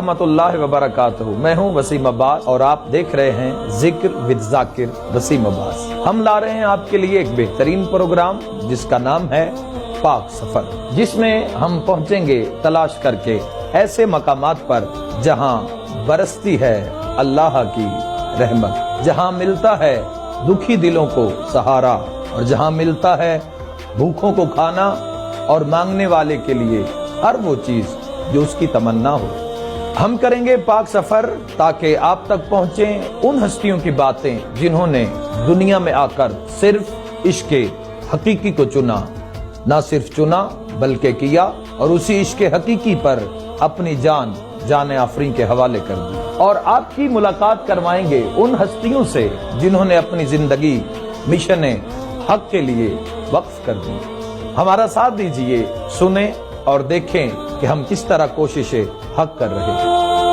رحمۃ اللہ وبرکاتہ۔ میں ہوں وسیم عباس اور آپ دیکھ رہے ہیں ذکر ود ذاکر وسیم عباس۔ ہم لا رہے ہیں آپ کے لیے ایک بہترین پروگرام جس کا نام ہے پاک سفر، جس میں ہم پہنچیں گے تلاش کر کے ایسے مقامات پر جہاں برستی ہے اللہ کی رحمت، جہاں ملتا ہے دکھی دلوں کو سہارا، اور جہاں ملتا ہے بھوکھوں کو کھانا اور مانگنے والے کے لیے ہر وہ چیز جو اس کی تمنا ہو۔ ہم کریں گے پاک سفر تاکہ آپ تک پہنچیں ان ہستیوں کی باتیں جنہوں نے دنیا میں آ کر صرف عشق حقیقی کو چنا، نہ صرف چنا بلکہ کیا، اور اسی عشق حقیقی پر اپنی جان آفرین کے حوالے کر دی۔ اور آپ کی ملاقات کروائیں گے ان ہستیوں سے جنہوں نے اپنی زندگی مشن حق کے لیے وقف کر دی۔ ہمارا ساتھ دیجئے، سنیں اور دیکھیں کہ ہم کس طرح کوشش حق کر رہے ہیں۔